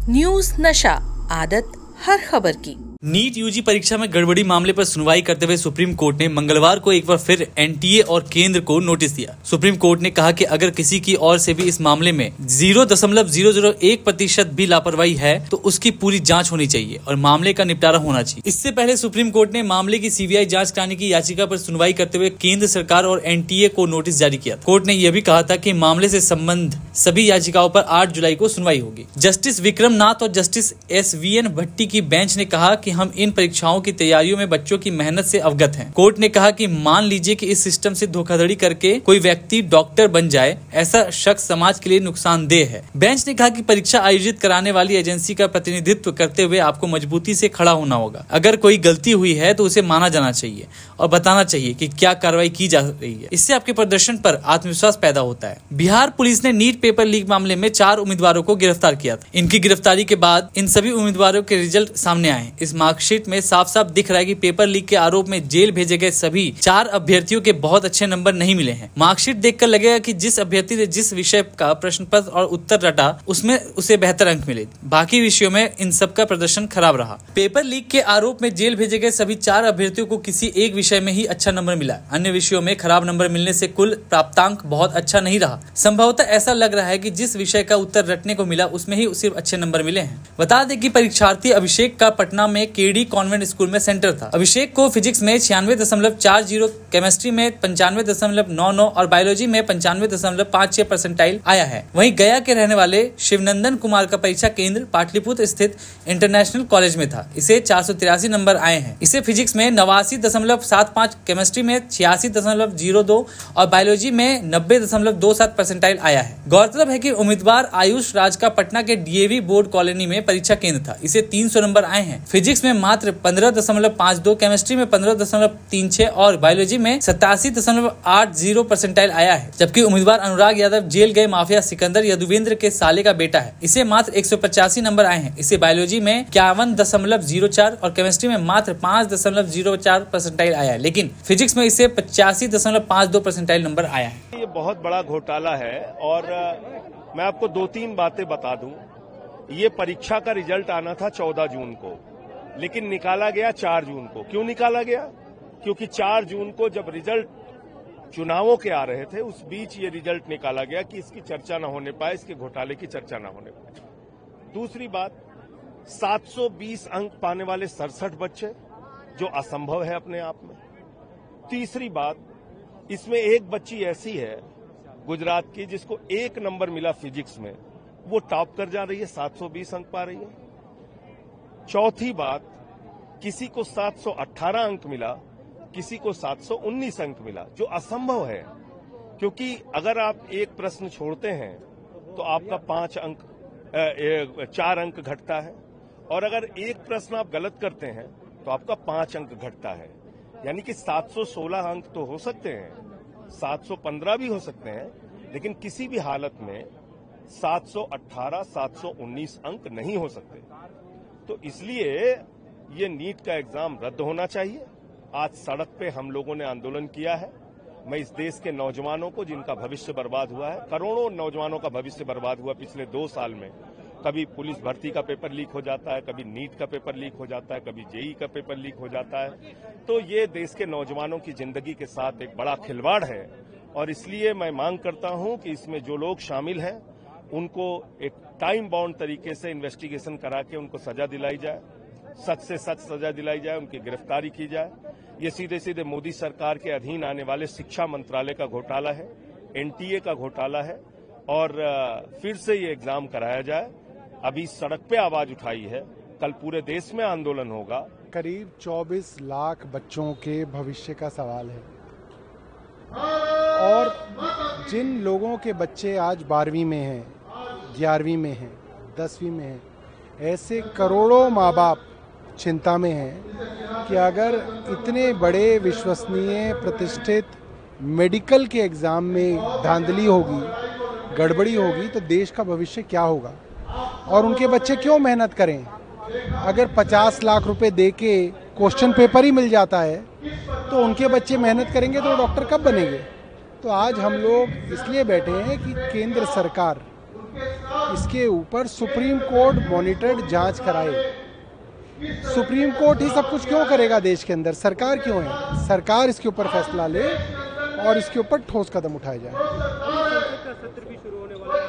News नशा, आदत हर खबर की। नीट यूजी परीक्षा में गड़बड़ी मामले पर सुनवाई करते हुए सुप्रीम कोर्ट ने मंगलवार को एक बार फिर एनटीए और केंद्र को नोटिस दिया। सुप्रीम कोर्ट ने कहा कि अगर किसी की ओर से भी इस मामले में 0.001% भी लापरवाही है तो उसकी पूरी जांच होनी चाहिए और मामले का निपटारा होना चाहिए। इससे पहले सुप्रीम कोर्ट ने मामले की सीबीआई जांच कराने की याचिका पर सुनवाई करते हुए केंद्र सरकार और एनटीए को नोटिस जारी किया। कोर्ट ने यह भी कहा था कि मामले से संबंध सभी याचिकाओं पर 8 जुलाई को सुनवाई होगी। जस्टिस विक्रम नाथ और जस्टिस SVN भट्टी की बेंच ने कहा कि हम इन परीक्षाओं की तैयारियों में बच्चों की मेहनत से अवगत हैं। कोर्ट ने कहा कि मान लीजिए कि इस सिस्टम से धोखाधड़ी करके कोई व्यक्ति डॉक्टर बन जाए, ऐसा शख्स समाज के लिए नुकसानदेह है। बेंच ने कहा कि परीक्षा आयोजित कराने वाली एजेंसी का प्रतिनिधित्व करते हुए आपको मजबूती से खड़ा होना होगा। अगर कोई गलती हुई है तो उसे माना जाना चाहिए और बताना चाहिए कि क्या कार्रवाई की जा रही है। इससे आपके प्रदर्शन पर आत्मविश्वास पैदा होता है। बिहार पुलिस ने नीट पेपर लीक मामले में 4 उम्मीदवारों को गिरफ्तार किया था। इनकी गिरफ्तारी के बाद इन सभी उम्मीदवारों के रिजल्ट सामने आए। इस मार्कशीट में साफ साफ दिख रहा है कि पेपर लीक के आरोप में जेल भेजे गए सभी 4 अभ्यर्थियों के बहुत अच्छे नंबर नहीं मिले हैं। मार्कशीट देखकर लगेगा कि जिस अभ्यर्थी ने जिस विषय का प्रश्न पत्र और उत्तर रटा उसमें उसे बेहतर अंक मिले, बाकी विषयों में इन सबका प्रदर्शन खराब रहा। पेपर लीक के आरोप में जेल भेजे गए सभी 4 अभ्यर्थियों को किसी एक विषय में ही अच्छा नंबर मिला। अन्य विषयों में खराब नंबर मिलने से कुल प्राप्तांक बहुत अच्छा नहीं रहा। संभवतः ऐसा लग रहा है कि जिस विषय का उत्तर रटने को मिला उसमें ही सिर्फ अच्छे नंबर मिले हैं। बता दें कि परीक्षार्थी अभिषेक का पटना में केडी कॉन्वेंट स्कूल में सेंटर था। अभिषेक को फिजिक्स में 96.40, केमिस्ट्री में 95.99 और बायोलॉजी में 95.56 परसेंटाइल आया है। वहीं गया के रहने वाले शिवनंदन कुमार का परीक्षा केंद्र पाटलिपुत्र स्थित इंटरनेशनल कॉलेज में था। इसे 483 नंबर आए हैं। इसे फिजिक्स में 89.75, केमिस्ट्री में 86.02 और बायोलॉजी में 90.27 परसेंटाइल आया है। गौरतलब है कि उम्मीदवार आयुष राज का पटना के DAV बोर्ड कॉलोनी में परीक्षा केंद्र था। इसे 300 नंबर आए हैं। फिजिक्स में मात्र 15.52, केमिस्ट्री में 15.36 और बायोलॉजी में 87.80 परसेंटाइल आया है। जबकि उम्मीदवार अनुराग यादव जेल गए माफिया सिकंदर यदुवेंद्र के साले का बेटा है। इसे मात्र 185 नंबर आए हैं। इसे बायोलॉजी में 51.04 और केमिस्ट्री में मात्र 5.04 परसेंटाइल आया है, लेकिन फिजिक्स में इसे 85.52 परसेंटाइल नंबर आया है। ये बहुत बड़ा घोटाला है और मैं आपको 2-3 बातें बता दूं। ये परीक्षा का रिजल्ट आना था 14 जून को, लेकिन निकाला गया 4 जून को। क्यों निकाला गया? क्योंकि 4 जून को जब रिजल्ट चुनावों के आ रहे थे उस बीच ये रिजल्ट निकाला गया कि इसकी चर्चा न होने पाए, इसके घोटाले की चर्चा न होने पाए। दूसरी बात, 720 अंक पाने वाले 67 बच्चे, जो असंभव है अपने आप में। तीसरी बात, इसमें एक बच्ची ऐसी है गुजरात की जिसको 1 नंबर मिला फिजिक्स में, वो टॉप कर जा रही है, 720 अंक पा रही है। चौथी बात, किसी को 718 अंक मिला, किसी को 719 अंक मिला, जो असंभव है। क्योंकि अगर आप एक प्रश्न छोड़ते हैं तो आपका 4 अंक घटता है, और अगर एक प्रश्न आप गलत करते हैं तो आपका 5 अंक घटता है। यानी कि 716 अंक तो हो सकते हैं, 715 भी हो सकते हैं, लेकिन किसी भी हालत में 718, 719 अंक नहीं हो सकते। तो इसलिए ये नीट का एग्जाम रद्द होना चाहिए। आज सड़क पे हम लोगों ने आंदोलन किया है। मैं इस देश के नौजवानों को, जिनका भविष्य बर्बाद हुआ है, करोड़ों नौजवानों का भविष्य बर्बाद हुआ पिछले 2 साल में। कभी पुलिस भर्ती का पेपर लीक हो जाता है, कभी नीट का पेपर लीक हो जाता है, कभी जेईई का पेपर लीक हो जाता है। तो ये देश के नौजवानों की जिंदगी के साथ एक बड़ा खिलवाड़ है और इसलिए मैं मांग करता हूं कि इसमें जो लोग शामिल हैं उनको एक टाइम बाउंड तरीके से इन्वेस्टिगेशन करा के उनको सजा दिलाई जाए, सच से सच सजा दिलाई जाए, उनकी गिरफ्तारी की जाए। ये सीधे सीधे मोदी सरकार के अधीन आने वाले शिक्षा मंत्रालय का घोटाला है, एनटीए का घोटाला है, और फिर से ये एग्जाम कराया जाए। अभी सड़क पे आवाज उठाई है, कल पूरे देश में आंदोलन होगा। करीब 24 लाख बच्चों के भविष्य का सवाल है और जिन लोगों के बच्चे आज 12वीं में हैं, 11वीं में हैं, 10वीं में हैं, ऐसे करोड़ों माँ बाप चिंता में हैं कि अगर इतने बड़े विश्वसनीय प्रतिष्ठित मेडिकल के एग्ज़ाम में धांधली होगी, गड़बड़ी होगी तो देश का भविष्य क्या होगा और उनके बच्चे क्यों मेहनत करें। अगर 50 लाख रुपए दे के क्वेश्चन पेपर ही मिल जाता है तो उनके बच्चे मेहनत करेंगे तो डॉक्टर कब बनेंगे। तो आज हम लोग इसलिए बैठे हैं कि केंद्र सरकार इसके ऊपर सुप्रीम कोर्ट मॉनिटर्ड जांच कराए। सुप्रीम कोर्ट ही सब कुछ क्यों करेगा देश के अंदर, सरकार क्यों है? सरकार इसके ऊपर फैसला ले और इसके ऊपर ठोस कदम उठाए जाए। सत्र भी शुरू होने वाला है,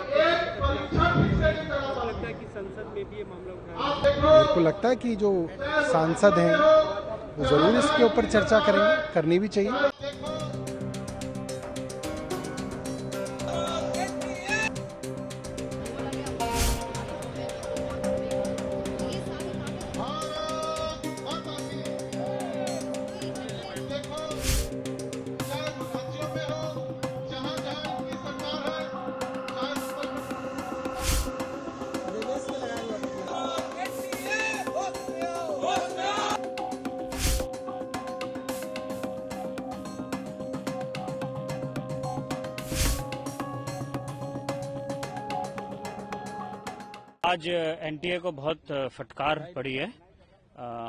लगता है कि संसद में भी ये मामला उठाया। मेरे को लगता है कि जो सांसद हैं वो जरूर इसके ऊपर चर्चा करेंगे, करनी भी चाहिए। आज एनटीए को बहुत फटकार पड़ी है।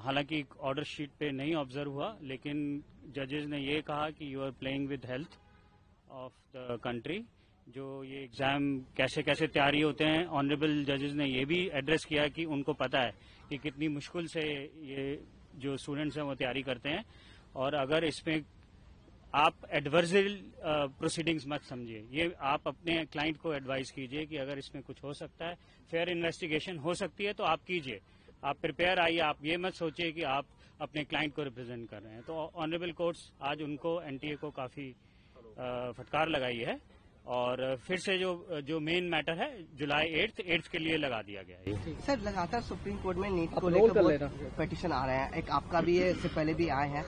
हालांकि ऑर्डर शीट पे नहीं ऑब्जर्व हुआ, लेकिन जजेस ने ये कहा कि you are playing with health of the country. जो ये एग्जाम कैसे कैसे तैयारी होते हैं, ऑनरेबल जजेस ने ये भी एड्रेस किया कि उनको पता है कि कितनी मुश्किल से ये जो स्टूडेंट्स हैं वो तैयारी करते हैं, और अगर इसमें आप एडवर्सरी प्रोसीडिंग्स मत समझिए। ये आप अपने क्लाइंट को एडवाइस कीजिए कि अगर इसमें कुछ हो सकता है, फेयर इन्वेस्टिगेशन हो सकती है तो आप कीजिए, आप प्रिपेयर आइए। आप ये मत सोचिए कि आप अपने क्लाइंट को रिप्रेजेंट कर रहे हैं। तो ऑनरेबल कोर्ट्स आज उनको एनटीए को काफी फटकार लगाई है, और फिर से जो मेन मैटर है जुलाई 8th के लिए लगा दिया गया है। सर, लगातार सुप्रीम कोर्ट में नीट को लेकर पिटीशन आ रहे हैं, एक आपका भी है, इससे पहले भी आए हैं,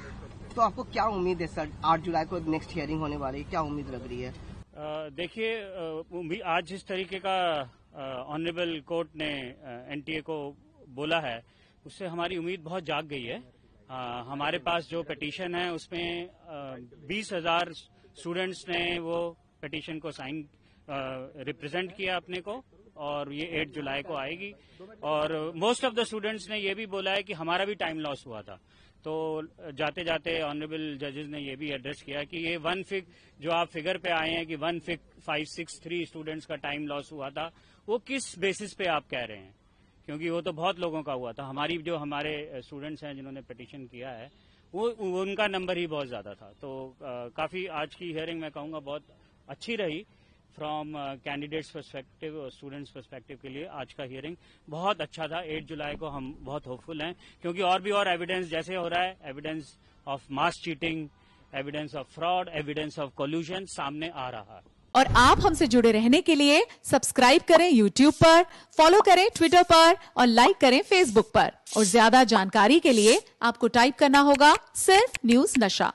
तो आपको क्या उम्मीद है सर? 8 जुलाई को नेक्स्ट हियरिंग होने वाली है, क्या उम्मीद लग रही है? देखिए, आज जिस तरीके का ऑनरेबल कोर्ट ने एनटीए को बोला है, उससे हमारी उम्मीद बहुत जाग गई है। हमारे पास जो पिटीशन है उसमें 20,000 स्टूडेंट्स ने वो पिटीशन को साइन रिप्रेजेंट किया अपने को, और ये 8 जुलाई को आएगी। और मोस्ट ऑफ द स्टूडेंट्स ने ये भी बोला है कि हमारा भी टाइम लॉस हुआ था। तो जाते जाते ऑनरेबल जजेस ने ये भी एड्रेस किया कि ये जो आप फिगर पे आए हैं कि 1563 स्टूडेंट्स का टाइम लॉस हुआ था, वो किस बेसिस पे आप कह रहे हैं, क्योंकि वो तो बहुत लोगों का हुआ था। हमारे स्टूडेंट्स हैं जिन्होंने पिटीशन किया है, वो उनका नंबर ही बहुत ज्यादा था। तो काफी आज की हियरिंग मैं कहूँगा बहुत अच्छी रही फ्रॉम कैंडिडेट्स पर्सपेक्टिव और स्टूडेंट्स पर्सपेक्टिव के लिए। आज का हियरिंग बहुत अच्छा था। 8 जुलाई को हम बहुत होपफुल हैं, क्योंकि और एविडेंस जैसे हो रहा है, evidence of mass cheating, evidence of fraud, evidence of collision सामने आ रहा है। और आप हमसे जुड़े रहने के लिए सब्सक्राइब करें YouTube पर, फॉलो करें Twitter पर और लाइक करें Facebook पर। और ज्यादा जानकारी के लिए आपको टाइप करना होगा सिर्फ न्यूज नशा।